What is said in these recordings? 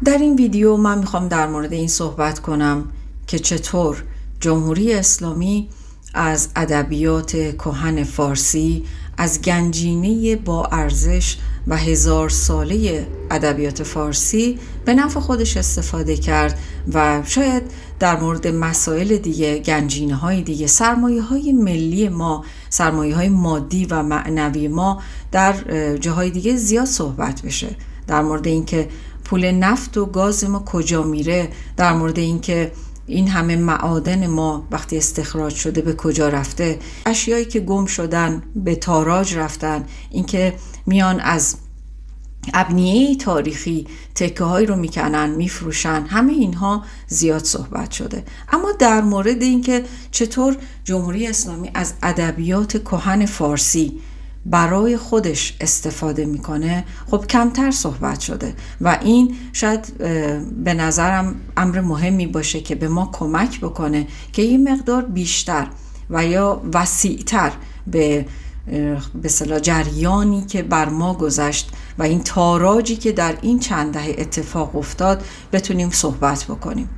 در این ویدیو من میخوام در مورد این صحبت کنم که چطور جمهوری اسلامی از ادبیات کهن فارسی، از گنجینه با ارزش و 1000 ساله ادبیات فارسی به نفع خودش استفاده کرد و شاید در مورد مسائل دیگه، گنجینه های دیگه، سرمایه های ملی ما، سرمایه های مادی و معنوی ما در جاهای دیگه زیاد صحبت بشه. در مورد اینکه پول نفت و گاز ما کجا میره، در مورد اینکه این همه معادن ما وقتی استخراج شده به کجا رفته، اشیایی که گم شدن به تاراج رفتن، اینکه میان از ابنیه تاریخی تکه هایی رو میکنن میفروشن، همه اینها زیاد صحبت شده. اما در مورد اینکه چطور جمهوری اسلامی از ادبیات کهن فارسی برای خودش استفاده میکنه خب کمتر صحبت شده و این شاید به نظرم امر مهمی باشه که به ما کمک بکنه که یه مقدار بیشتر و یا وسیعتر به اصطلاح جریانی که بر ما گذشت و این تاراجی که در این چند دهه اتفاق افتاد بتونیم صحبت بکنیم.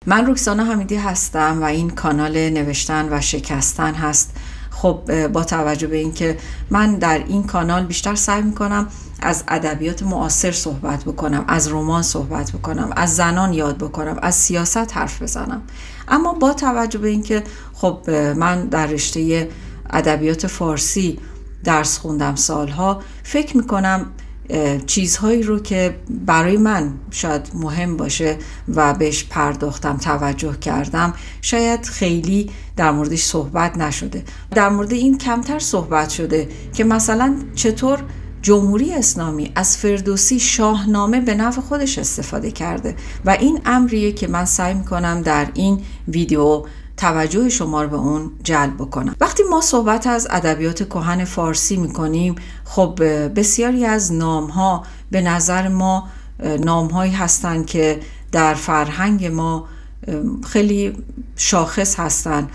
من رکسانا حمیدی هستم و این کانال نوشتن و شکستن هست. خب با توجه به اینکه من در این کانال بیشتر سعی میکنم از ادبیات معاصر صحبت بکنم، از رمان صحبت بکنم، از زنان یاد بکنم، از سیاست حرف بزنم، اما با توجه به اینکه خب من در رشته ادبیات فارسی درس خوندم سالها، فکر میکنم چیزهایی رو که برای من شاید مهم باشه و بهش پرداختم، توجه کردم، شاید خیلی در موردش صحبت نشده. در مورد این کمتر صحبت شده که مثلا چطور جمهوری اسلامی از فردوسی شاهنامه به نفع خودش استفاده کرده و این امریه که من سعی میکنم در این ویدیو توجه شما رو به اون جلب بکنم. وقتی ما صحبت از ادبیات کهن فارسی میکنیم، خب بسیاری از نامها به نظر ما نامهایی هستند که در فرهنگ ما خیلی شاخص هستند.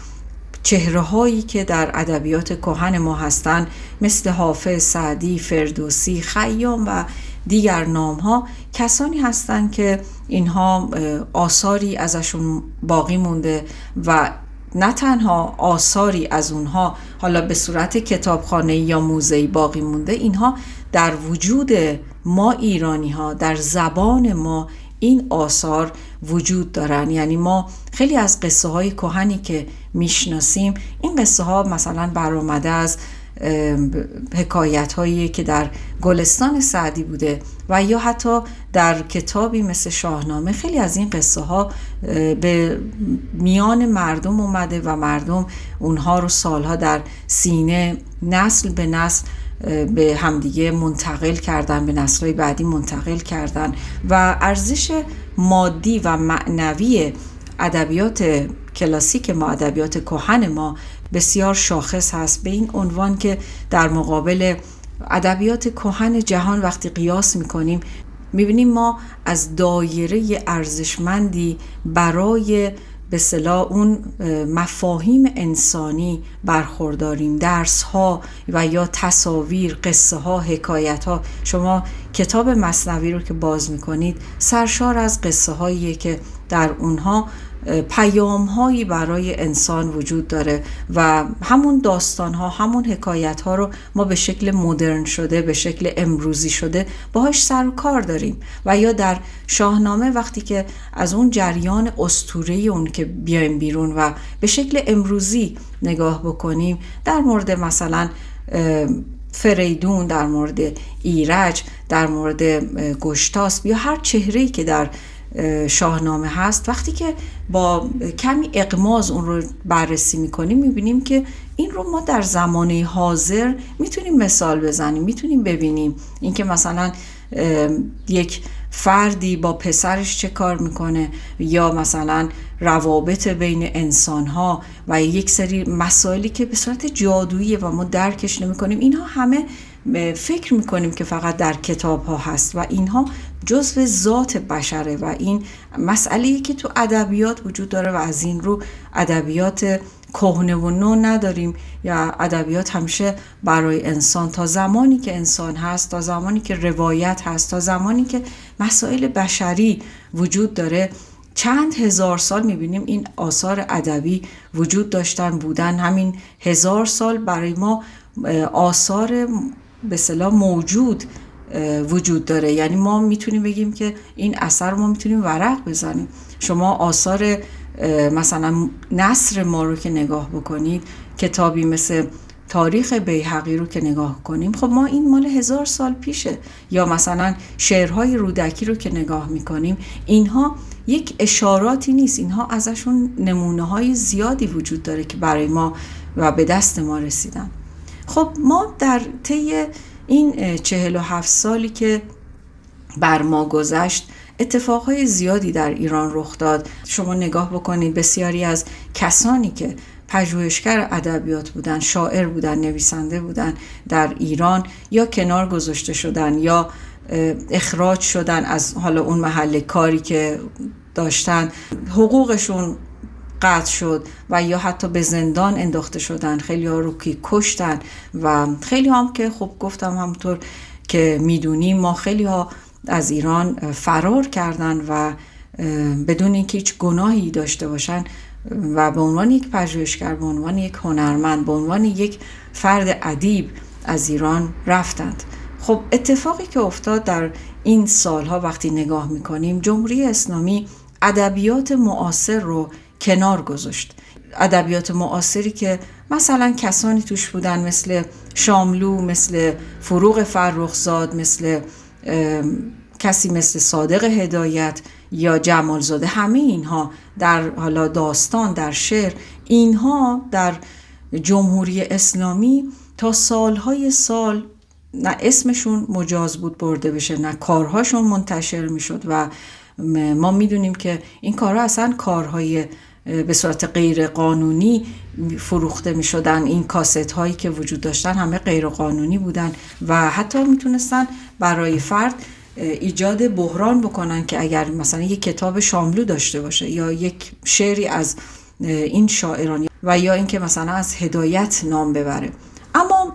چهره هایی که در ادبیات کهن ما هستند مثل حافظ، سعدی، فردوسی، خیام و دیگر نام ها کسانی هستند که اینها آثاری ازشون باقی مونده و نه تنها آثاری از اونها حالا به صورت کتابخانه‌ای یا موزه‌ای باقی مونده، اینها در وجود ما ایرانی ها، در زبان ما این آثار وجود دارن. یعنی ما خیلی از قصه های کهنی که میشناسیم، این قصه ها مثلا برآمده از حکایت هایی که در گلستان سعدی بوده و یا حتی در کتابی مثل شاهنامه. خیلی از این قصه ها به میان مردم اومده و مردم اونها رو سالها در سینه نسل به نسل به همدیگه منتقل کردن، به نسل‌های بعدی منتقل کردن و ارزش مادی و معنوی ادبیات کلاسیک ما، ادبیات کهن ما بسیار شاخص هست، به این عنوان که در مقابل ادبیات کهن جهان وقتی قیاس میکنیم میبینیم ما از دایره ارزشمندی برای به اصطلاح اون مفاهیم انسانی برخورداریم. درس ها و یا تصاویر، قصه ها، حکایت ها. شما کتاب مثنوی رو که باز میکنید سرشار از قصه هاییه که در اونها پیام هایی برای انسان وجود داره و همون داستان ها، همون حکایت ها رو ما به شکل مدرن شده، به شکل امروزی شده باهاش سر و کار داریم. و یا در شاهنامه وقتی که از اون جریان اسطوره‌ای اون که بیایم بیرون و به شکل امروزی نگاه بکنیم، در مورد مثلا فریدون، در مورد ایرج، در مورد گشتاسپ یا هر چهره‌ای که در شاهنامه هست، وقتی که با کمی اغماض اون رو بررسی میکنیم میبینیم که این رو ما در زمانه حاضر میتونیم مثال بزنیم، میتونیم ببینیم اینکه مثلا یک فردی با پسرش چه کار میکنه یا مثلا روابط بین انسانها و یک سری مسائلی که به صورت جادویی و ما درکش نمیکنیم. اینها همه فکر میکنیم که فقط در کتاب ها هست و اینها جزء ذات بشره و این مسئله‌ای که تو ادبیات وجود داره و از این رو ادبیات کهنه و نو نداریم یا ادبیات همیشه برای انسان، تا زمانی که انسان هست، تا زمانی که روایت هست، تا زمانی که مسائل بشری وجود داره، چند هزار سال میبینیم این آثار ادبی وجود داشتن بودن. همین 1000 سال برای ما آثار به اصطلاح موجود وجود داره. یعنی ما میتونیم بگیم که این اثر ما میتونیم ورق بزنیم. شما آثار مثلا نثر ما رو که نگاه بکنید، کتابی مثل تاریخ بیهقی رو که نگاه کنیم، خب ما این مال 1000 سال پیشه. یا مثلا شعرهای رودکی رو که نگاه میکنیم، اینها یک اشاراتی نیست، اینها ازشون نمونه های زیادی وجود داره که برای ما و به دست ما رسیدن. خب ما در طی این 47 سالی که بر ما گذشت، اتفاقهای زیادی در ایران رخ داد. شما نگاه بکنید، بسیاری از کسانی که پژوهشگر ادبیات بودن، شاعر بودن، نویسنده بودن در ایران، یا کنار گذاشته شدن یا اخراج شدن از حالا اون محل کاری که داشتن، حقوقشون قطع شد و یا حتی به زندان انداخته شدن. خیلی ها رو که کشتن و خیلی هم که خب گفتم همونطور که میدونیم ما خیلی ها از ایران فرار کردن و بدون اینکه هیچ گناهی داشته باشن و به عنوان یک پژوهشگر، به عنوان یک هنرمند، به عنوان یک فرد ادیب از ایران رفتند. خب اتفاقی که افتاد در این سالها وقتی نگاه میکنیم، جمهوری اسلامی ادبیات معاصر رو کنار گذاشت. ادبیات معاصری که مثلا کسانی توش بودن مثل شاملو، مثل فروغ فرخزاد، مثل کسی مثل صادق هدایت یا جمالزاده، همه اینها در حالا داستان، در شعر، اینها در جمهوری اسلامی تا سالهای سال نه اسمشون مجاز بود برده بشه، نه کارهاشون منتشر میشد و ما میدونیم که این کارها اصلا کارهای به صورت غیر قانونی فروخته می شدن. این کاست هایی که وجود داشتن همه غیر قانونی بودن و حتی میتونستن برای فرد ایجاد بحران بکنن که اگر مثلا یک کتاب شاملو داشته باشه یا یک شعری از این شاعران و یا اینکه مثلا از هدایت نام ببره. اما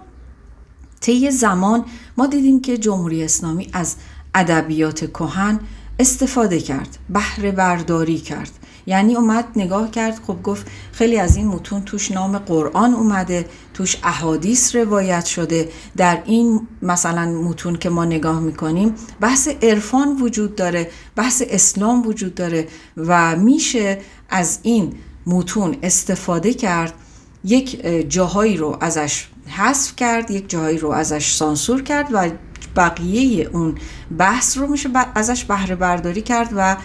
طی زمان ما دیدیم که جمهوری اسلامی از ادبیات کهن استفاده کرد، بهره برداری کرد. یعنی اومد نگاه کرد، خب گفت خیلی از این متون توش نام قرآن اومده، توش احادیث روایت شده. در این مثلا متون که ما نگاه میکنیم بحث عرفان وجود داره، بحث اسلام وجود داره و میشه از این متون استفاده کرد. یک جاهایی رو ازش حذف کرد، یک جاهایی رو ازش سانسور کرد و بقیه اون بحث رو میشه ازش بهره برداری کرد و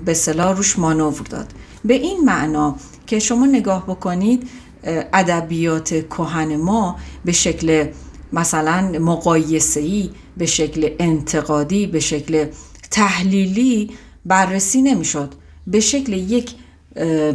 به اصطلاح روش مانور داد. به این معنا که شما نگاه بکنید ادبیات کهن ما به شکل مثلا مقایسه‌ای، به شکل انتقادی، به شکل تحلیلی بررسی نمیشد، به شکل یک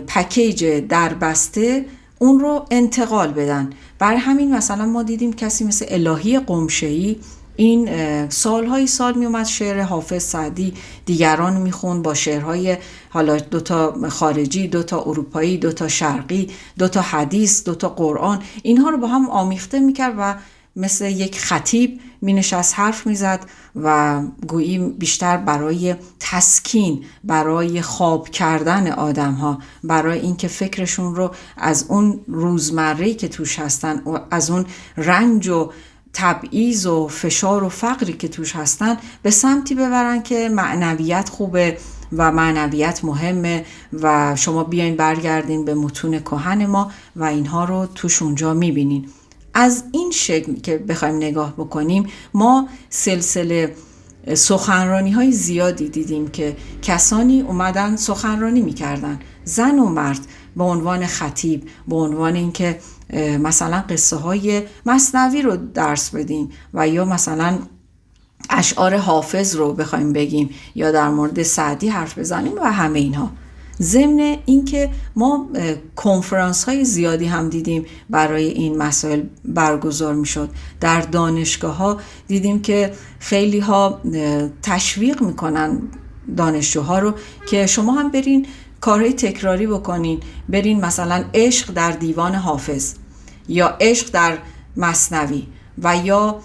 پکیج دربسته اون رو انتقال بدن. برای همین مثلا ما دیدیم کسی مثل الهی قمشه‌ای این سالهای سال می اومد شعر حافظ سعدی دیگران میخون با شعرهای حالا دوتا خارجی، دوتا اروپایی، دوتا شرقی، دوتا حدیث، دوتا قرآن، اینها رو با هم آمیخته میکرد و مثل یک خطیب می نشست حرف می زد و گویی بیشتر برای تسکین، برای خواب کردن آدم ها، برای اینکه فکرشون رو از اون روزمره‌ای که توش هستن و از اون رنج و تبعیض و فشار و فقری که توش هستن به سمتی ببرن که معنویت خوبه و معنویت مهمه و شما بیاین برگردین به متون کهن ما و اینها رو توش اونجا میبینین. از این شکل که بخوایم نگاه بکنیم ما سلسله سخنرانی های زیادی دیدیم که کسانی اومدن سخنرانی میکردن، زن و مرد، به عنوان خطیب، به عنوان اینکه مثلا قصه های مثنوی رو درس بدیم و یا مثلا اشعار حافظ رو بخوایم بگیم یا در مورد سعدی حرف بزنیم و همه اینها. ضمن اینکه ما کنفرانس های زیادی هم دیدیم برای این مسائل برگزار می شد. در دانشگاه ها دیدیم که خیلی ها تشویق میکنن دانشجوها رو که شما هم برین کارهای تکراری بکنین، برین مثلا عشق در دیوان حافظ یا عشق در مثنوی و یا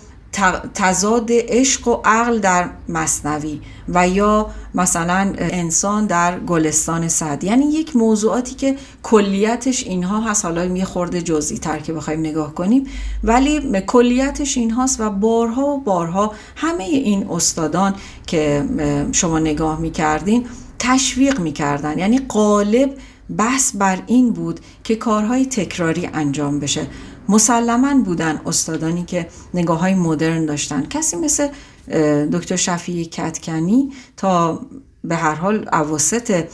تضاد عشق و عقل در مثنوی و یا مثلا انسان در گلستان سعدی. یعنی یک موضوعاتی که کلیتش اینها هست، حالا یه خورده جزئی تر که بخوایم نگاه کنیم ولی کلیتش این هاست و بارها و بارها همه این استادان که شما نگاه میکردین تشویق میکردن. یعنی غالب بحث بر این بود که کارهای تکراری انجام بشه. مسلماً بودن استادانی که نگاه‌های مدرن داشتن، کسی مثل دکتر شفیع کدکنی تا به هر حال اواسط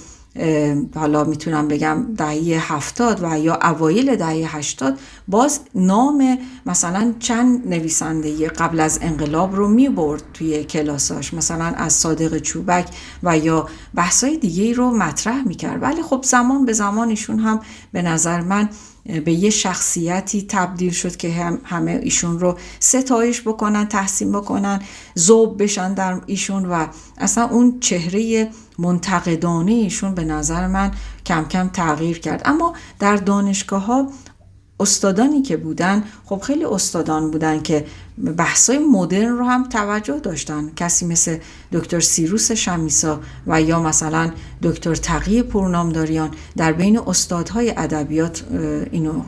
حالا میتونم بگم دهه 70 و یا اوایل دهه 80 باز نام مثلا چند نویسنده قبل از انقلاب رو میبرد توی کلاساش، مثلا از صادق چوبک و یا بحثای دیگه رو مطرح میکرد. ولی خب زمان به زمانشون هم به نظر من به یه شخصیتی تبدیل شد که همه ایشون رو ستایش بکنن، تحسین بکنن، ذوب بشن در ایشون و اصلا اون چهره منتقدانه ایشون به نظر من کم کم تغییر کرد. اما در دانشگاه ها استادانی که بودن خب خیلی استادان بودن که بحثای مدرن رو هم توجه داشتن، کسی مثل دکتر سیروس شمیسا و یا مثلا دکتر تقی پورنامداریان در بین استادهای ادبیات اینو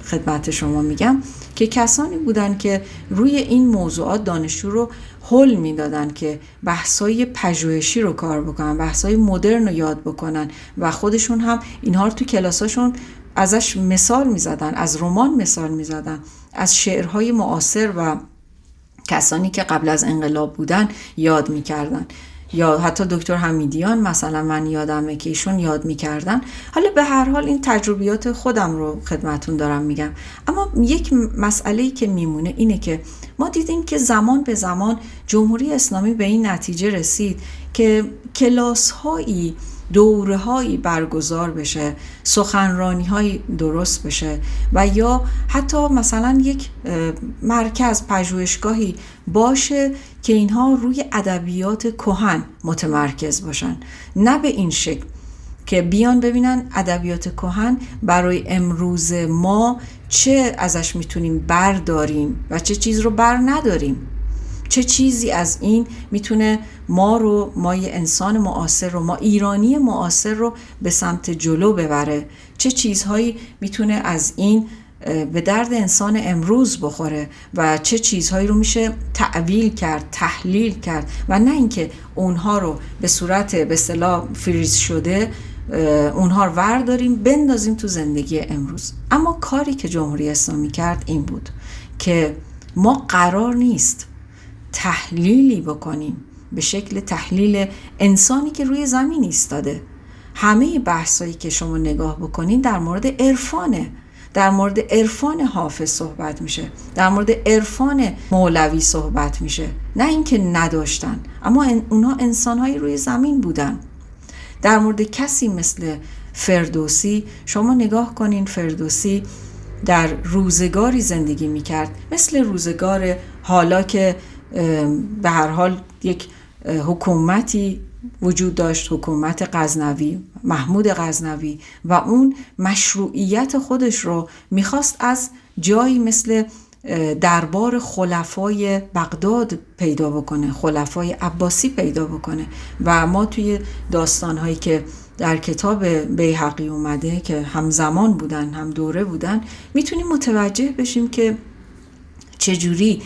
خدمت شما میگم که کسانی بودن که روی این موضوعات دانشجو رو هل میدادن که بحثای پژوهشی رو کار بکنن، بحثای مدرن رو یاد بکنن و خودشون هم اینها رو تو کلاساشون ازش مثال میزدن، از رمان مثال میزدن، از شعرهای معاصر و کسانی که قبل از انقلاب بودن یاد میکردن. یا حتی دکتر حمیدیان مثلا من یادمه که ایشون یاد میکردن. حالا به هر حال این تجربیات خودم رو خدمتون دارم میگم. اما یک مسئله‌ای که میمونه اینه که ما دیدیم که زمان به زمان جمهوری اسلامی به این نتیجه رسید که کلاس‌هایی، دوره‌هایی برگزار بشه، سخنرانی‌هایی درست بشه و یا حتی مثلا یک مرکز پژوهشگاهی باشه که اینها روی ادبیات کهن متمرکز باشن، نه به این شکل که بیان ببینن ادبیات کهن برای امروز ما چه ازش میتونیم برداریم و چه چیز رو بر نداریم، چه چیزی از این میتونه مای انسان معاصر رو، ما ایرانی معاصر رو به سمت جلو ببره، چه چیزهایی میتونه از این به درد انسان امروز بخوره و چه چیزهایی رو میشه تعویل کرد، تحلیل کرد و نه اینکه اونها رو به صورت به اصطلاح فریز شده اونها رو ورداریم بندازیم تو زندگی امروز. اما کاری که جمهوری اسلامی کرد این بود که ما قرار نیست تحلیلی بکنیم به شکل تحلیل انسانی که روی زمین ایستاده. همه بحثایی که شما نگاه بکنین در مورد عرفانه، در مورد عرفان حافظ صحبت میشه، در مورد عرفان مولوی صحبت میشه، نه اینکه نداشتن، اما اونها انسانهایی روی زمین بودن. در مورد کسی مثل فردوسی شما نگاه کنین، فردوسی در روزگاری زندگی میکرد مثل روزگار حالا که به هر حال یک حکومتی وجود داشت، حکومت غزنوی، محمود غزنوی، و اون مشروعیت خودش رو میخواست از جایی مثل دربار خلفای بغداد پیدا بکنه، خلفای عباسی پیدا بکنه. و ما توی داستانهایی که در کتاب بیهقی اومده که همزمان بودن، هم دوره بودن، میتونیم متوجه بشیم که چجوری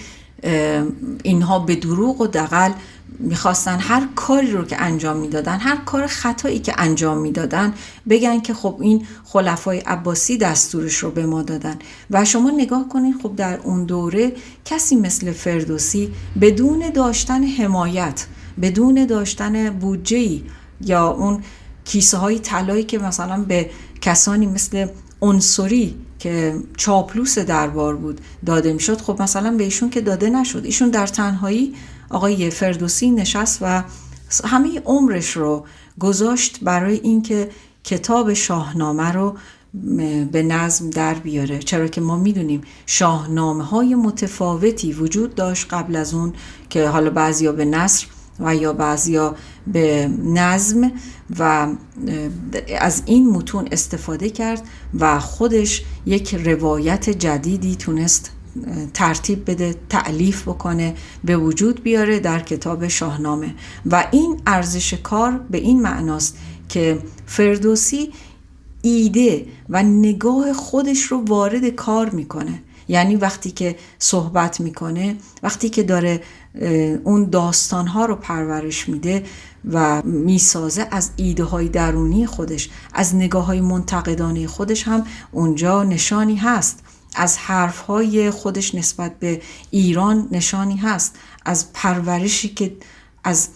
اینها به دروغ و دغل میخواستن هر کاری رو که انجام میدادن، هر کار خطایی که انجام میدادن بگن که خب این خلفای عباسی دستورش رو به ما دادن. و شما نگاه کنید خب در اون دوره کسی مثل فردوسی بدون داشتن حمایت، بدون داشتن بودجه‌ای یا اون کیسه های طلایی که مثلا به کسانی مثل عنصری که چاپلوس دربار بود داده میشد، خب مثلا به ایشون که داده نشد. ایشون در تنهایی، آقای فردوسی نشست و همه عمرش رو گذاشت برای اینکه کتاب شاهنامه رو به نظم در بیاره. چرا که ما میدونیم شاهنامه های متفاوتی وجود داشت قبل از اون که حالا بعضیا به نثر و یا بعضیا به نظم و از این متون استفاده کرد و خودش یک روایت جدیدی تونست ترتیب بده، تألیف بکنه، به وجود بیاره در کتاب شاهنامه. و این ارزش کار به این معناست که فردوسی ایده و نگاه خودش رو وارد کار میکنه. یعنی وقتی که صحبت میکنه، وقتی که داره اون داستانها رو پرورش میده و میسازه، از ایده های درونی خودش، از نگاه های منتقدانه خودش هم اونجا نشانی هست، از حرفهای خودش نسبت به ایران نشانی هست، از پرورشی که از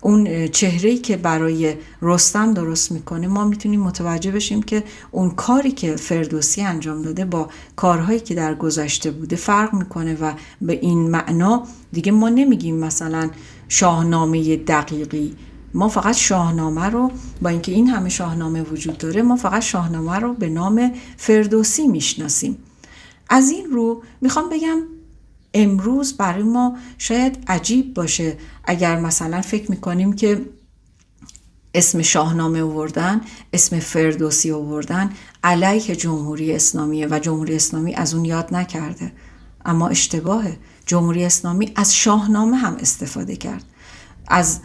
اون چهره‌ای که برای رستم درست میکنه ما میتونیم متوجه بشیم که اون کاری که فردوسی انجام داده با کارهایی که در گذشته بوده فرق میکنه. و به این معنا دیگه ما نمیگیم مثلا شاهنامه دقیقی، ما فقط شاهنامه رو، با اینکه این همه شاهنامه وجود داره، ما فقط شاهنامه رو به نام فردوسی میشناسیم. از این رو میخوام بگم امروز برای ما شاید عجیب باشه اگر مثلا فکر میکنیم که اسم شاهنامه آوردن، اسم فردوسی آوردن علیه جمهوری اسلامیه و جمهوری اسلامی از اون یاد نکرده. اما اشتباهه. جمهوری اسلامی از شاهنامه هم استفاده کرد. از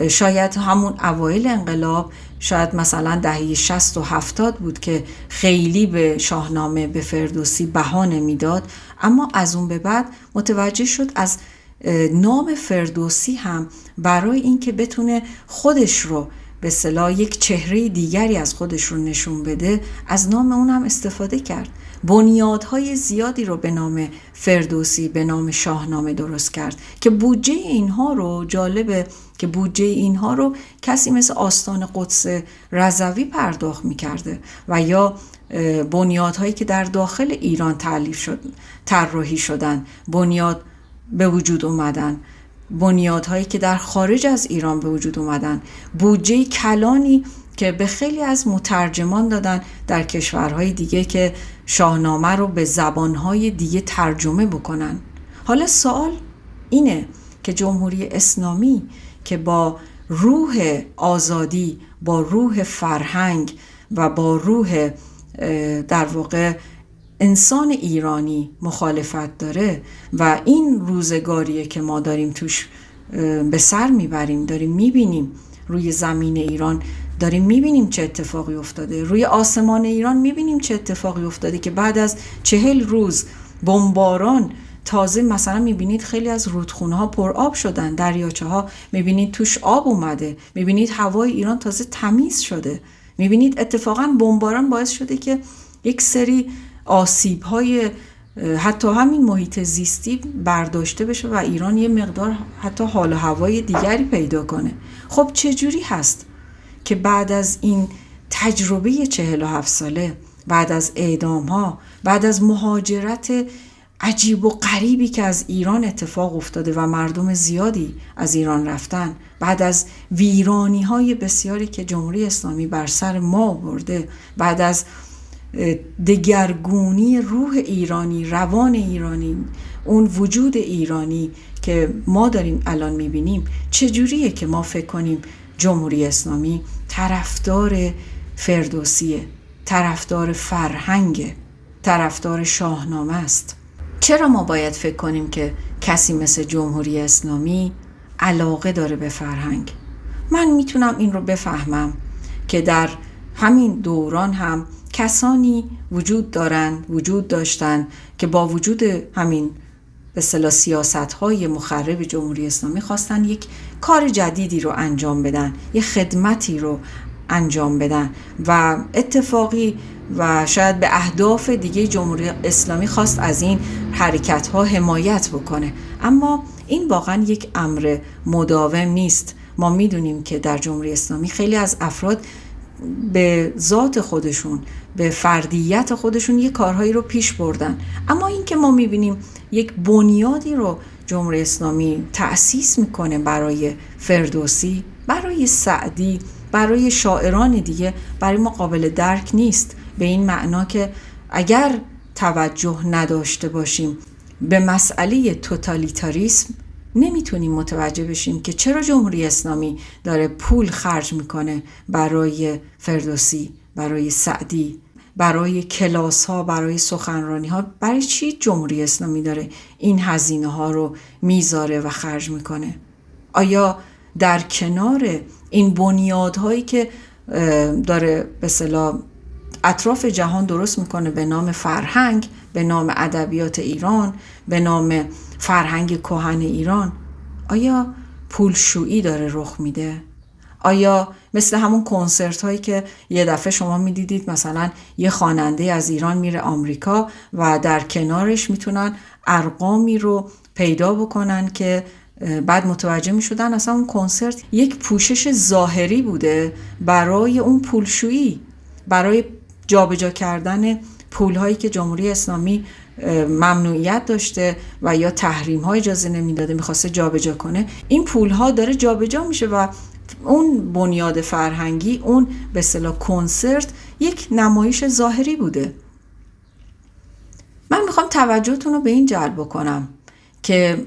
شاید همون اوایل انقلاب، شاید مثلا دهه 60 و 70 بود که خیلی به شاهنامه، به فردوسی بها نمیداد، اما از اون به بعد متوجه شد از نام فردوسی هم برای اینکه بتونه خودش رو به اصطلاح یک چهره دیگری از خودش رو نشون بده، از نام اون هم استفاده کرد. بنیادهای زیادی رو به نام فردوسی، به نام شاهنامه درست کرد که بودجه اینها رو، جالبه که بودجه اینها رو کسی مثل آستان قدس رضوی پرداخت می‌کرده و یا بنیادهایی که در داخل ایران طراحی شدن، بنیاد به وجود اومدن، بنیادهایی که در خارج از ایران به وجود اومدن، بودجه کلانی که به خیلی از مترجمان دادن در کشورهای دیگه که شاهنامه رو به زبانهای دیگه ترجمه بکنن. حالا سوال اینه که جمهوری اسلامی که با روح آزادی، با روح فرهنگ و با روح در واقع انسان ایرانی مخالفت داره و این روزگاریه که ما داریم توش به سر میبریم، داریم میبینیم روی زمین ایران، داریم میبینیم چه اتفاقی افتاده، روی آسمان ایران میبینیم چه اتفاقی افتاده که بعد از 40 روز بمباران تازه مثلا میبینید خیلی از رودخونه ها پر آب شدن، دریاچه ها میبینید توش آب اومده، میبینید هوای ایران تازه تمیز شده، میبینید اتفاقا بمباران باعث شده که یک سری آسیب های حتی همین محیط زیستی برداشته بشه و ایران یه مقدار حتی حال و هوای دیگری پیدا کنه. خب چجوری هست که بعد از این تجربه 47 ساله، بعد از اعدام ها، بعد از مهاجرت عجیب و غریبی که از ایران اتفاق افتاده و مردم زیادی از ایران رفتن، بعد از ویرانی های بسیاری که جمهوری اسلامی بر سر ما آورده، بعد از دگرگونی روح ایرانی، روان ایرانی، اون وجود ایرانی که ما داریم الان میبینیم، چجوریه که ما فکر کنیم جمهوری اسلامی طرفدار فردوسیه، طرفدار فرهنگ، طرفدار شاهنامه است؟ چرا ما باید فکر کنیم که کسی مثل جمهوری اسلامی علاقه داره به فرهنگ؟ من میتونم این رو بفهمم که در همین دوران هم کسانی وجود داشتن که با وجود همین به اصطلاح سیاست‌های مخرب جمهوری اسلامی خواستن یک کار جدیدی رو انجام بدن، یک خدمتی رو انجام بدن و اتفاقی و شاید به اهداف دیگه جمهوری اسلامی خواست از این حرکت‌ها حمایت بکنه. اما این واقعا یک امر مداوم نیست. ما میدونیم که در جمهوری اسلامی خیلی از افراد به ذات خودشون، به فردیت خودشون یه کارهایی رو پیش بردن، اما این که ما میبینیم یک بنیادی رو جمهوری اسلامی تأسیس میکنه برای فردوسی، برای سعدی، برای شاعران دیگه، برای ما قابل درک نیست. به این معنا که اگر توجه نداشته باشیم به مسئله توتالیتاریسم، نمیتونیم متوجه بشیم که چرا جمهوری اسلامی داره پول خرج میکنه برای فردوسی، برای سعدی، برای کلاس ها، برای سخنرانی ها. برای چی جمهوری اسلامی داره این هزینه ها رو میذاره و خرج میکنه؟ آیا در کنار این بنیادهایی که داره به اصطلاح اطراف جهان درست میکنه به نام فرهنگ، به نام ادبیات ایران، به نام فرهنگ کهن ایران، آیا پولشویی داره رخ میده؟ آیا مثل همون کنسرت هایی که یه دفعه شما میدیدید مثلا یه خواننده از ایران میره آمریکا و در کنارش میتونن ارقامی رو پیدا بکنن که بعد متوجه میشدن اصلا اون کنسرت یک پوشش ظاهری بوده برای اون پولشویی، برای جابجا کردن پولهایی که جمهوری اسلامی ممنوعیت داشته و یا تحریم های اجازه نمیداده میخواسته جابجا کنه. این پولها داره جابجا میشه و اون بنیاد فرهنگی، اون به اصطلاح کنسرت، یک نمایش ظاهری بوده. من میخوام توجهتون رو به این جلب کنم که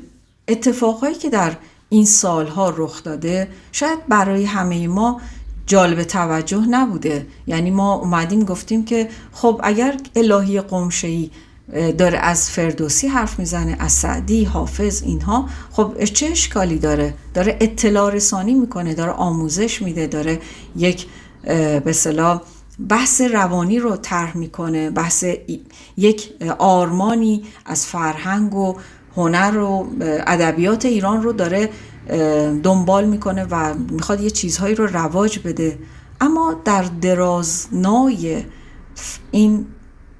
اتفاقایی که در این سالها رخ داده شاید برای همه ما جالب توجه نبوده. یعنی ما اومدیم گفتیم که خب اگر الهی قمشه‌ای داره از فردوسی حرف میزنه، از سعدی، حافظ، اینها، خب چه اشکالی داره؟ داره اطلاع رسانی میکنه، داره آموزش میده، داره یک به اصطلاح بحث روانی رو طرح میکنه، بحث یک آرمانی از فرهنگ و هنر و ادبیات ایران رو داره دنبال میکنه و میخواد یه چیزهایی رو رواج بده. اما در درازنای این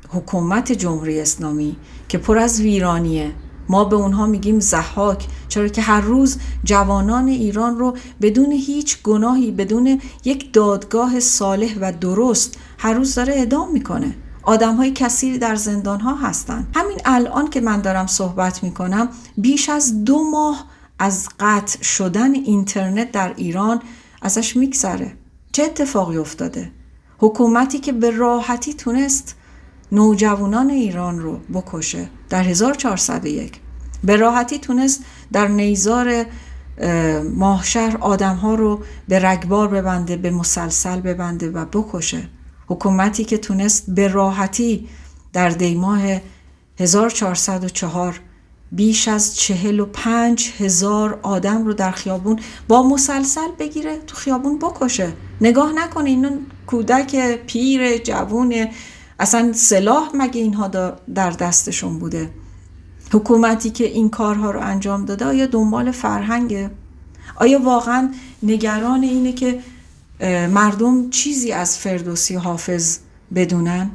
حکومت جمهوری اسلامی که پر از ویرانیه، ما به اونها میگیم ضحاک، چرا که هر روز جوانان ایران رو بدون هیچ گناهی، بدون یک دادگاه صالح و درست، هر روز داره اعدام میکنه. آدم‌های کثیری در زندان‌ها هستن. همین الان که من دارم صحبت میکنم بیش از 2 ماه از قطع شدن اینترنت در ایران ازش میگذره. چه اتفاقی افتاده؟ حکومتی که به راحتی تونست نوجوانان ایران رو بکشه در 1401، به راحتی تونست در نیزار ماهشهر آدم‌ها رو به رگبار ببنده، به مسلسل ببنده و بکشه. حکومتی که تونست به راحتی در دیماه 1404 بیش از 45,000 آدم رو در خیابون با مسلسل بگیره، تو خیابون بکشه. نگاه نکنه اینو کودک، پیر، جوون، اصلا سلاح مگه اینها در دستشون بوده؟ حکومتی که این کارها رو انجام داده آیا دنبال فرهنگه؟ آیا واقعا نگران اینه که مردم چیزی از فردوسی، حافظ بدونن؟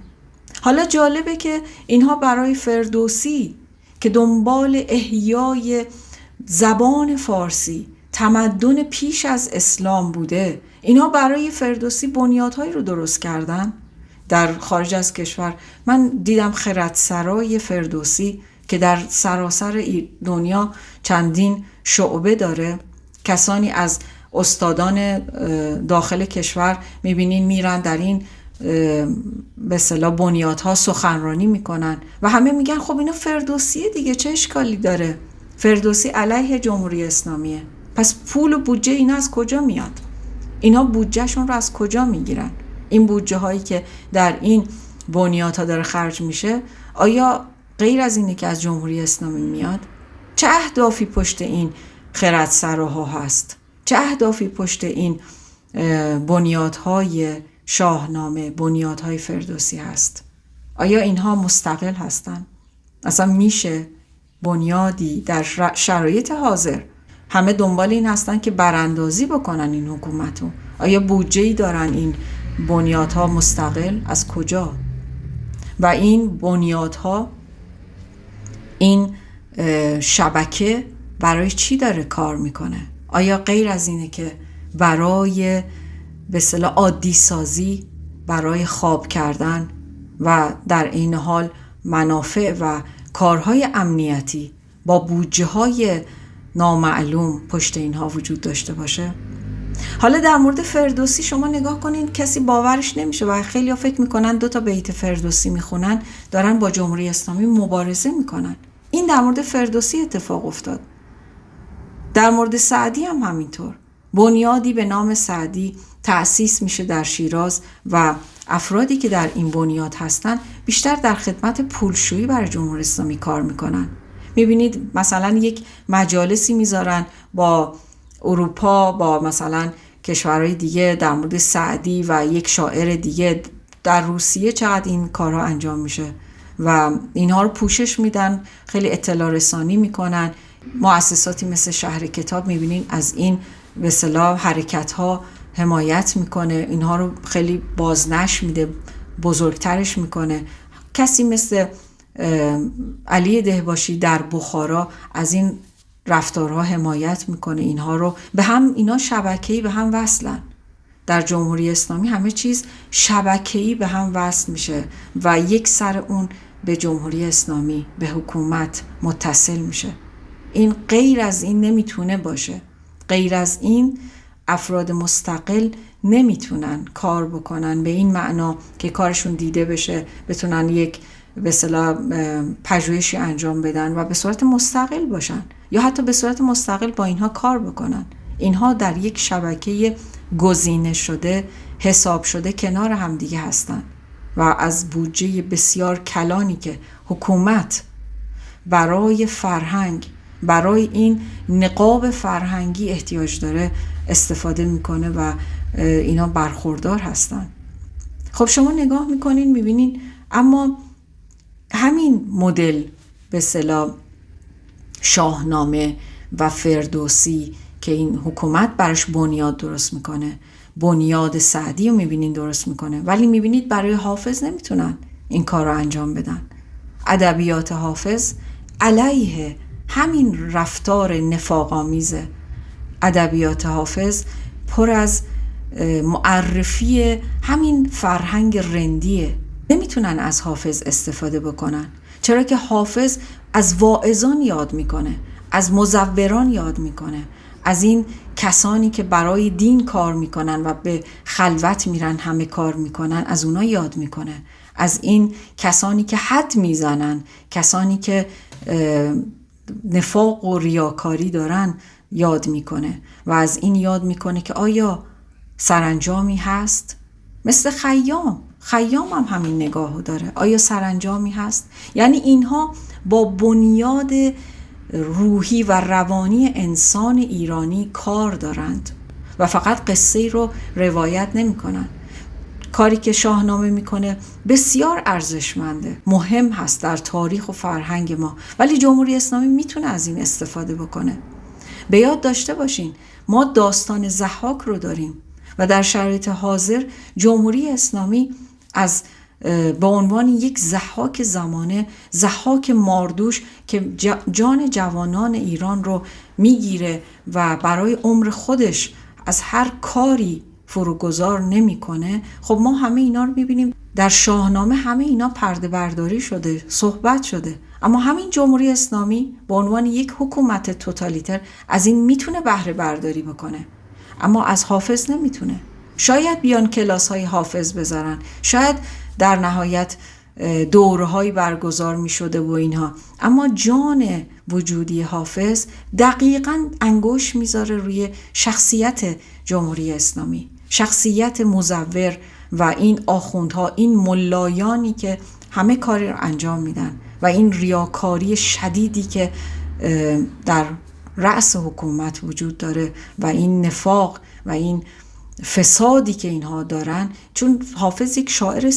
حالا جالبه که اینها برای فردوسی که دنبال احیای زبان فارسی، تمدن پیش از اسلام بوده، اینها برای فردوسی بنیادهایی رو درست کردن. در خارج از کشور من دیدم خردسرای فردوسی که در سراسر دنیا چندین شعبه داره. کسانی از استادان داخل کشور میبینین میرن در این به اصطلاح بنیادها سخنرانی میکنن و همه میگن خب اینا فردوسیه دیگه، چه اشکالی داره؟ فردوسی علیه جمهوری اسلامیه. پس پول و بودجه اینا از کجا میاد؟ اینا بودجهشون رو از کجا میگیرن؟ این بودجه هایی که در این بنیادها داره خرج میشه آیا غیر از اینه که از جمهوری اسلامی میاد؟ چه اهدافی پشت این خردسراها هست؟ چه اهدافی پشت این بنیادهای شاهنامه، بنیادهای فردوسی هست؟ آیا اینها مستقل هستن؟ اصلا میشه بنیادی در شرایط حاضر همه دنبال این هستن که براندازی بکنن این حکومتو؟ آیا بودجه‌ای دارن این بنیادها مستقل؟ از کجا؟ و این بنیادها، این شبکه برای چی داره کار میکنه؟ آیا غیر از اینه که برای به اصطلاح عادی سازی، برای خواب کردن و در این حال منافع و کارهای امنیتی با بودجه های نامعلوم پشت اینها وجود داشته باشه؟ حالا در مورد فردوسی شما نگاه کنین، کسی باورش نمیشه و خیلی ها فکر میکنن 2 تا بیت فردوسی میخونن دارن با جمهوری اسلامی مبارزه میکنن. این در مورد فردوسی اتفاق افتاد. در مورد سعدی هم همینطور. بنیادی به نام سعدی تأسیس میشه در شیراز و افرادی که در این بنیاد هستن بیشتر در خدمت پولشویی برای جمهوری اسلامی کار میکنن. میبینید مثلا یک مجالسی میذارن با اروپا، با مثلا کشورهای دیگه در مورد سعدی و یک شاعر دیگه. در روسیه چقدر این کارها انجام میشه و اینها رو پوشش میدن، خیلی اطلاع رسانی میکنن. مؤسساتی مثل شهر کتاب میبینین از این به اصطلاح حرکت ها حمایت میکنه، اینها رو خیلی بازنشر میده، بزرگترش میکنه. کسی مثل علی دهباشی در بخارا از این رفتارها حمایت میکنه، اینها رو به هم، اینا شبکه‌ای به هم وصلن. در جمهوری اسلامی همه چیز شبکه‌ای به هم وصل میشه و یک سر اون به جمهوری اسلامی، به حکومت متصل میشه. این غیر از این نمیتونه باشه. غیر از این افراد مستقل نمیتونن کار بکنن به این معنا که کارشون دیده بشه، بتونن یک به اصطلاح پژوهشی انجام بدن و به صورت مستقل باشن یا حتی به صورت مستقل با اینها کار بکنن. اینها در یک شبکه گزینه شده، حساب شده کنار هم دیگه هستن و از بودجه بسیار کلانی که حکومت برای فرهنگ، برای این نقاب فرهنگی احتیاج داره استفاده میکنه و اینا برخوردار هستن. خب شما نگاه میکنین میبینین اما همین مدل به اصطلاح شاهنامه و فردوسی که این حکومت براش بنیاد درست میکنه، بنیاد سعدی رو میبینین درست میکنه، ولی میبینید برای حافظ نمیتونن این کار رو انجام بدن. ادبیات حافظ علیه همین رفتار نفاق‌آمیزه. ادبیات حافظ پر از معرفی همین فرهنگ رندیه. نمیتونن از حافظ استفاده بکنن، چرا که حافظ از واعظان یاد میکنه، از مزوران یاد میکنه، از این کسانی که برای دین کار میکنن و به خلوت میرن همه کار میکنن، از اونا یاد میکنه، از این کسانی که حد میزنن، کسانی که نفاق و ریاکاری دارن یاد میکنه و از این یاد میکنه که آیا سرانجامی هست؟ مثل خیام هم همین نگاهو داره، آیا سرانجامی هست؟ یعنی اینها با بنیاد روحی و روانی انسان ایرانی کار دارند و فقط قصه رو روایت نمی کنن. کاری که شاهنامه میکنه بسیار ارزشمنده، مهم هست در تاریخ و فرهنگ ما، ولی جمهوری اسلامی میتونه از این استفاده بکنه. به یاد داشته باشین ما داستان ضحاک رو داریم و در شرایط حاضر جمهوری اسلامی از به عنوان یک ضحاک زمانه، ضحاک ماردوش که جان جوانان ایران رو میگیره و برای عمر خودش از هر کاری فروگذار نمیکنه. خب ما همه اینا رو میبینیم در شاهنامه، همه اینا پرده برداری شده، صحبت شده، اما همین جمهوری اسلامی به عنوان یک حکومت توتالیتر از این میتونه بهره برداری بکنه، اما از حافظ نمیتونه. شاید بیان کلاس های حافظ بذارن، شاید در نهایت دوره‌هایی برگزار می‌شده و اینها، اما جان وجودی حافظ دقیقاً انگوش میذاره روی شخصیت جمهوری اسلامی، شخصیت مزور و این آخوندها، این ملایانی که همه کاری رو انجام میدن و این ریاکاری شدیدی که در رأس حکومت وجود داره و این نفاق و این فسادی که اینها دارن. چون حافظ یک شاعر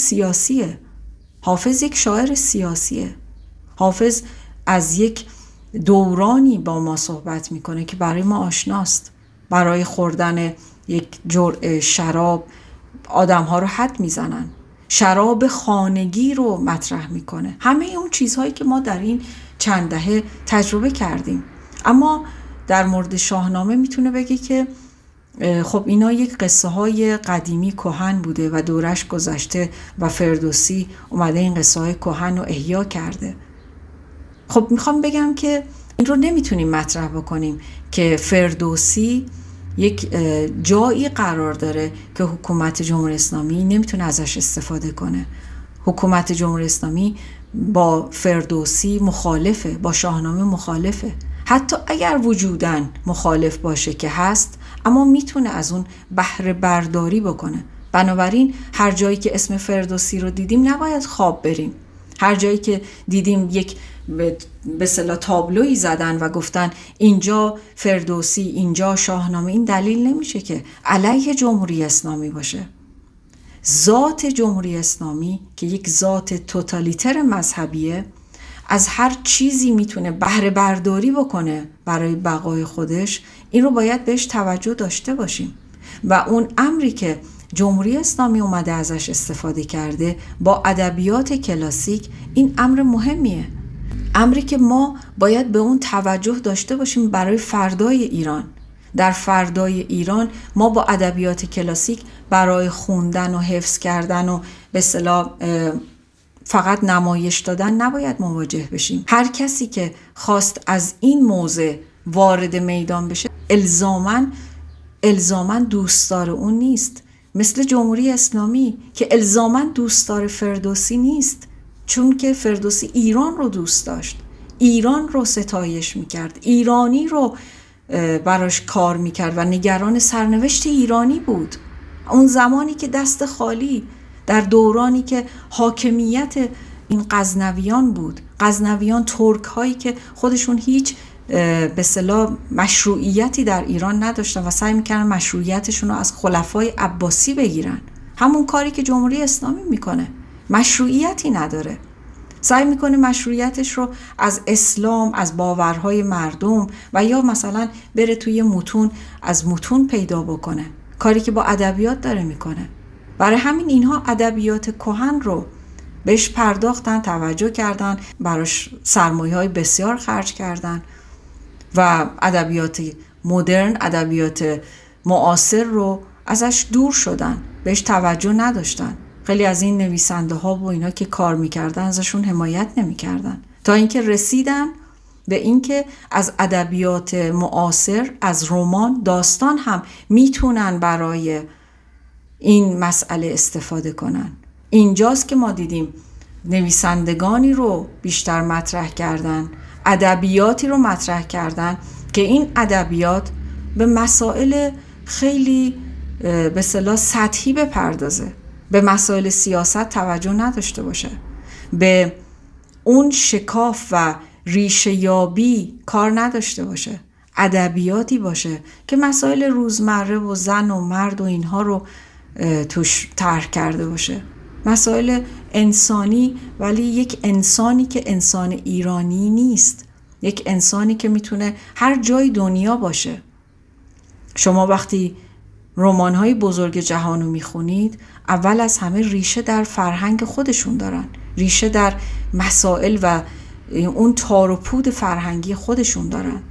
سیاسیه، حافظ از یک دورانی با ما صحبت میکنه که برای ما آشناست. برای خوردن یک جرعه شراب آدمها رو حد میزنن، شراب خانگی رو مطرح میکنه، همه اون چیزهایی که ما در این چند دهه تجربه کردیم. اما در مورد شاهنامه میتونه بگه که خب اینا یک قصه های قدیمی کهن بوده و دورش گذشته و فردوسی اومده این قصه های کهن رو احیا کرده. خب میخوام بگم که این رو نمیتونیم مطرح بکنیم که فردوسی یک جایی قرار داره که حکومت جمهوری اسلامی نمیتونه ازش استفاده کنه. حکومت جمهوری اسلامی با فردوسی مخالفه، با شاهنامه مخالفه، حتی اگر وجوداً مخالف باشه که هست، اما میتونه از اون بهره برداری بکنه. بنابراین هر جایی که اسم فردوسی رو دیدیم نباید خواب بریم. هر جایی که دیدیم یک به اصطلاح تابلویی زدن و گفتن اینجا فردوسی، اینجا شاهنامه، این دلیل نمیشه که علیه جمهوری اسلامی باشه. ذات جمهوری اسلامی که یک ذات توتالیتر مذهبیه، از هر چیزی میتونه بهره برداری بکنه برای بقای خودش. این رو باید بهش توجه داشته باشیم و اون امری که جمهوری اسلامی اومده ازش استفاده کرده با ادبیات کلاسیک، این امر مهمیه، امری که ما باید به اون توجه داشته باشیم برای فردای ایران. در فردای ایران ما با ادبیات کلاسیک برای خوندن و حفظ کردن و به اصطلاح فقط نمایش دادن نباید مواجه بشیم. هر کسی که خواست از این موضع وارد میدان بشه الزاماً دوستدار اون نیست، مثل جمهوری اسلامی که الزاماً دوستدار فردوسی نیست، چون که فردوسی ایران رو دوست داشت، ایران رو ستایش میکرد، ایرانی رو براش کار میکرد و نگران سرنوشت ایرانی بود. اون زمانی که دست خالی، در دورانی که حاکمیت این غزنویان بود، غزنویان ترک هایی که خودشون هیچ به اصطلاح مشروعیتی در ایران نداشتن و سعی میکردن مشروعیتشون رو از خلفای عباسی بگیرن. همون کاری که جمهوری اسلامی میکنه، مشروعیتی نداره، سعی میکنه مشروعیتش رو از اسلام، از باورهای مردم و یا مثلا بره توی متون، از متون پیدا بکنه، کاری که با ادبیات داره میکنه. برای همین اینها ادبیات کهن رو بهش پرداختن، توجه کردن، براش سرمایه‌های بسیار خرج کردن و ادبیات مدرن، ادبیات معاصر رو ازش دور شدن، بهش توجه نداشتن. خیلی از این نویسنده ها و اینا که کار میکردن ازشون حمایت نمیکردن، تا اینکه رسیدن به اینکه از ادبیات معاصر، از رمان، داستان هم میتونن برای این مسئله استفاده کنن. اینجاست که ما دیدیم نویسندگانی رو بیشتر مطرح کردن، ادبیاتی رو مطرح کردن که این ادبیات به مسائل خیلی به اصطلاح سطحی بپردازه، به مسائل سیاست توجه نداشته باشه، به اون شکاف و ریشه یابی کار نداشته باشه. ادبیاتی باشه که مسائل روزمره و زن و مرد و اینها رو توش طرح کرده باشه، مسائل انسانی، ولی یک انسانی که انسان ایرانی نیست، یک انسانی که میتونه هر جای دنیا باشه. شما وقتی رمان‌های بزرگ جهان رو میخونید، اول از همه ریشه در فرهنگ خودشون دارن، ریشه در مسائل و اون تار و پود فرهنگی خودشون دارن.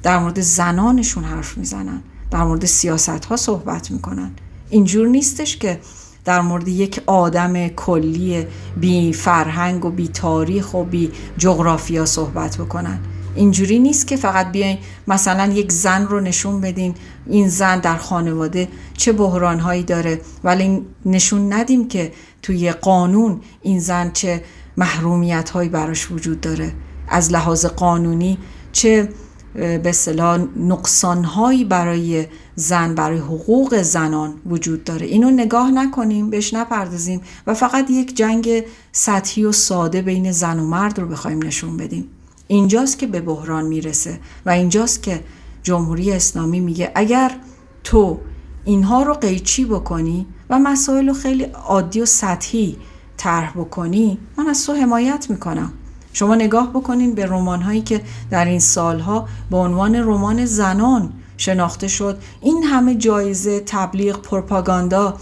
در مورد زنانشون حرف میزنن، در مورد سیاست‌ها صحبت میکنن. اینجور نیستش که در مورد یک آدم کلی بی فرهنگ و بی تاریخ و بی جغرافیا صحبت بکنن. اینجوری نیست که فقط بیاین مثلا یک زن رو نشون بدین، این زن در خانواده چه بحرانهایی داره، ولی نشون ندیم که توی قانون این زن چه محرومیت‌هایی براش وجود داره، از لحاظ قانونی چه به اصطلاح نقصان‌هایی برای زن، برای حقوق زنان وجود داره. اینو نگاه نکنیم، بهش نپردازیم و فقط یک جنگ سطحی و ساده بین زن و مرد رو بخوایم نشون بدیم. اینجاست که به بحران میرسه و اینجاست که جمهوری اسلامی میگه اگر تو اینها رو قیچی بکنی و مسائل رو خیلی عادی و سطحی طرح بکنی، من از تو حمایت میکنم. شما نگاه بکنین به رمان‌هایی که در این سالها به عنوان رمان زنان شناخته شد، این همه جایزه، تبلیغ، پروپاگاندا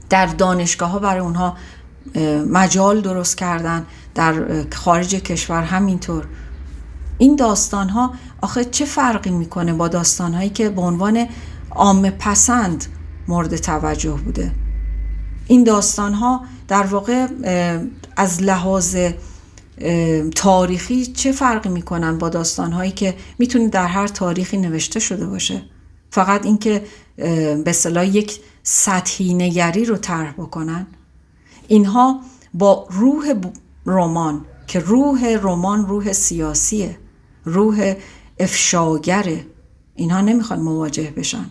در دانشگاه‌ها برای اونها مجال درست کردن، در خارج کشور همینطور. این داستان‌ها آخه چه فرقی میکنه با داستان‌هایی که به عنوان عامه پسند مورد توجه بوده؟ این داستان‌ها در واقع از لحاظ تاریخی چه فرقی میکنن با داستان‌هایی که میتونه در هر تاریخی نوشته شده باشه؟ فقط اینکه به اصطلاح یک سطحی نگری رو طرح بکنن. اینها با روح رمان، که روح رمان روح سیاسیه، روح افشاگره. اینها نمیخوان مواجه بشن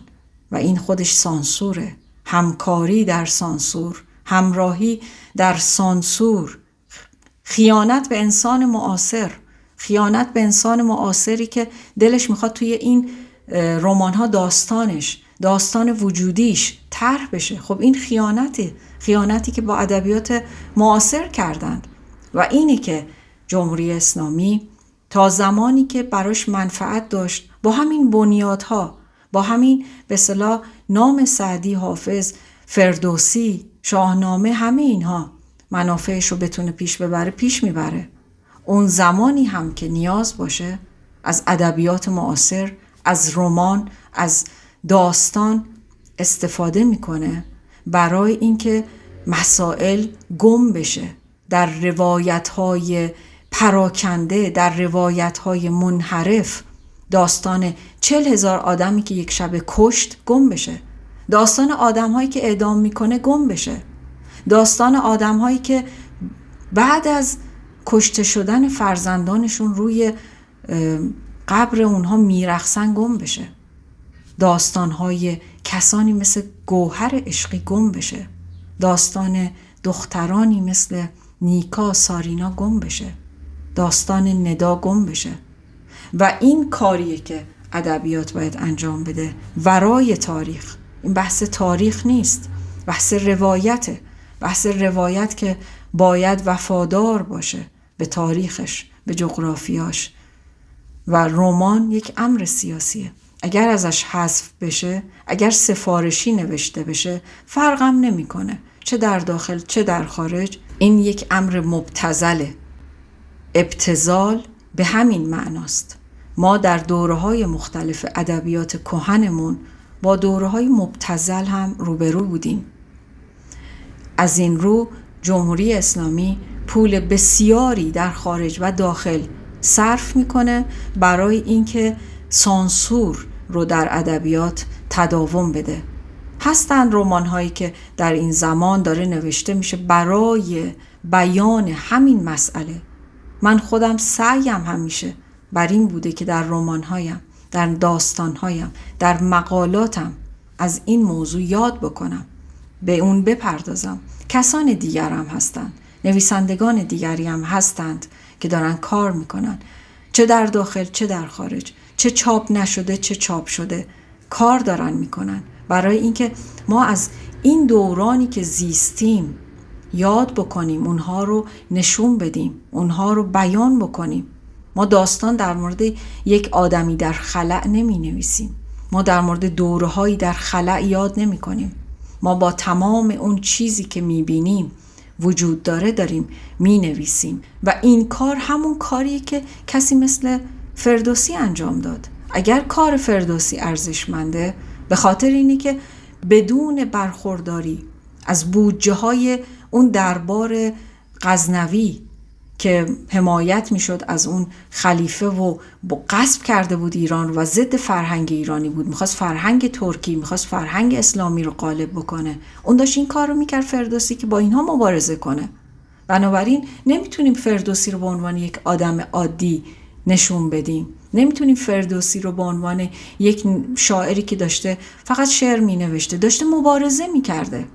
و این خودش سانسوره. همکاری در سانسور، همراهی در سانسور، خیانت به انسان معاصر، خیانت به انسان معاصری که دلش میخواد توی این رمان‌ها داستان وجودیش طرح بشه. خب این خیانتی که با ادبیات معاصر کردند و اینی که جمهوری اسلامی تا زمانی که براش منفعت داشت با همین بنیادها، با همین به اصطلاح نام سعدی، حافظ، فردوسی، شاهنامه، همه اینها منافعش رو بتونه پیش ببره، پیش میبره. اون زمانی هم که نیاز باشه از ادبیات معاصر، از رمان، از داستان استفاده میکنه برای اینکه مسائل گم بشه در روایت‌های پراکنده، در روایت‌های منحرف. داستان 40,000 آدمی که یک شب کشت گم بشه، داستان آدم‌هایی که اعدام میکنه گم بشه، داستان آدم‌هایی که بعد از کشته شدن فرزندانشون روی قبر اونها میرقصن گم بشه، داستان‌های کسانی مثل گوهر عشقی گم بشه، داستان دخترانی مثل نیکا، سارینا گم بشه، داستان ندا گم بشه. و این کاریه که ادبیات باید انجام بده ورای تاریخ. این بحث تاریخ نیست، بحث روایته، بحث روایت که باید وفادار باشه به تاریخش، به جغرافیاش. و رمان یک امر سیاسیه. اگر ازش حذف بشه، اگر سفارشی نوشته بشه، فرقم نمیکنه چه در داخل چه در خارج. این یک امر مبتذله. ابتذال به همین معناست. ما در دوره‌های مختلف ادبیات کهنمون با دوره‌های مبتذل هم روبرو بودیم. از این رو جمهوری اسلامی پول بسیاری در خارج و داخل صرف میکنه برای اینکه سانسور رو در ادبیات تداوم بده. هستند رمان‌هایی که در این زمان داره نوشته میشه برای بیان همین مسئله. من خودم سعیم همیشه بر این بوده که در رمان‌هایم، در داستان‌هایم، در مقالاتم از این موضوع یاد بکنم، به اون بپردازم. کسان دیگر هم هستند، نویسندگان دیگری هم هستند که دارن کار میکنن، چه در داخل چه در خارج، چه چاپ نشده چه چاپ شده، کار دارن میکنن برای اینکه ما از این دورانی که زیستیم یاد بکنیم، اونها رو نشون بدیم، اونها رو بیان بکنیم. ما داستان در مورد یک آدمی در خلأ نمی نویسیم، ما در مورد دوره‌هایی در خلأ یاد نمی کنیم. ما با تمام اون چیزی که می بینیم وجود داره داریم می نویسیم. و این کار همون کاریه که کسی مثل فردوسی انجام داد. اگر کار فردوسی ارزشمنده، به خاطر اینی که بدون برخورداری از بودجه های اون دربار غزنوی که حمایت میشد از اون خلیفه و غصب کرده بود ایران و ضد فرهنگ ایرانی بود، میخواست فرهنگ ترکی، میخواست فرهنگ اسلامی رو غالب بکنه، اون داشت این کار رو میکرد فردوسی که با اینها مبارزه کنه. بنابراین نمیتونیم فردوسی رو به عنوان یک آدم عادی نشون بدیم، نمیتونیم فردوسی رو به عنوان یک شاعری که داشته فقط شعر مینوشته، داشته مبارزه میکرده.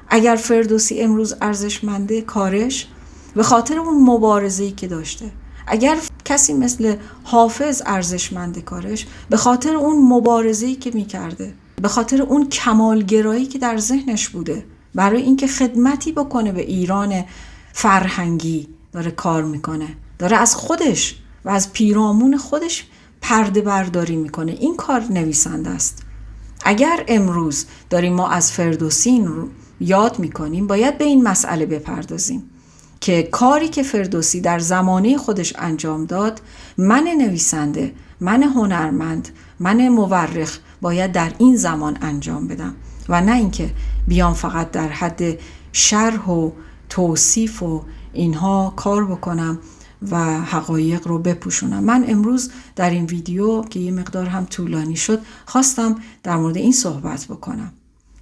اگر فردوسی امروز ارزشمنده کارش به خاطر اون مبارزه‌ای که داشته، اگر کسی مثل حافظ ارزشمنده کارش به خاطر اون مبارزه‌ای که میکرده، به خاطر اون کمالگرایی که در ذهنش بوده برای اینکه خدمتی بکنه به ایران فرهنگی داره کار میکنه، داره از خودش و از پیرامون خودش پرده برداری میکنه. این کار نویسنده است. اگر امروز داریم ما از فردوسی رو یاد میکنیم، باید به این مسئله بپردازیم که کاری که فردوسی در زمانه خودش انجام داد، من نویسنده، من هنرمند، من مورخ باید در این زمان انجام بدم و نه اینکه بیام فقط در حد شرح و توصیف و اینها کار بکنم و حقایق رو بپوشونم. من امروز در این ویدیو که یه مقدار هم طولانی شد خواستم در مورد این صحبت بکنم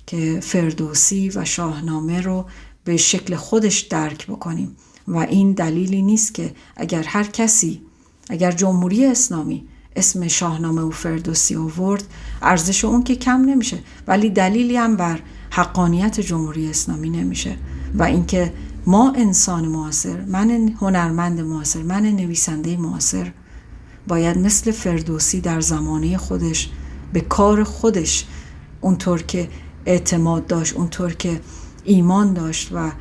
که فردوسی و شاهنامه رو به شکل خودش درک بکنیم و این دلیلی نیست که اگر هر کسی اگر جمهوری اسلامی اسم شاهنامه و فردوسی آورد، ارزش اون که کم نمیشه، ولی دلیلی هم بر حقانیت جمهوری اسلامی نمیشه. و اینکه ما انسان معاصر، من هنرمند معاصر، من نویسنده معاصر، باید مثل فردوسی در زمانه خودش به کار خودش، اونطور که اعتماد داشت، اونطور که ایمان داشت و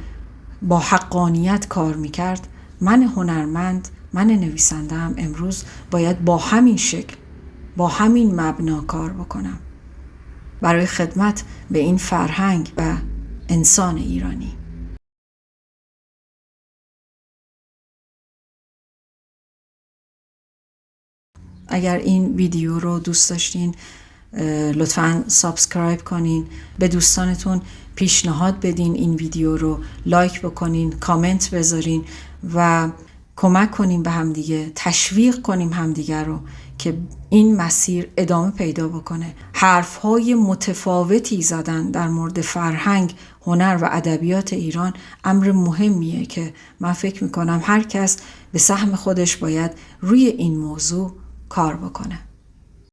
با حقانیت کار میکرد، من هنرمند، من نویسنده هم امروز باید با همین شکل، با همین مبنا کار بکنم برای خدمت به این فرهنگ و انسان ایرانی. اگر این ویدیو رو دوست داشتین لطفاً سابسکرایب کنین، به دوستانتون پیشنهاد بدین، این ویدیو رو لایک بکنین، کامنت بذارین و کمک کنیم به همدیگه، تشویق کنیم همدیگه رو که این مسیر ادامه پیدا بکنه. حرفهای متفاوتی زدن در مورد فرهنگ، هنر و ادبیات ایران امر مهمیه که من فکر میکنم هر کس به سهم خودش باید روی این موضوع کار بکنه.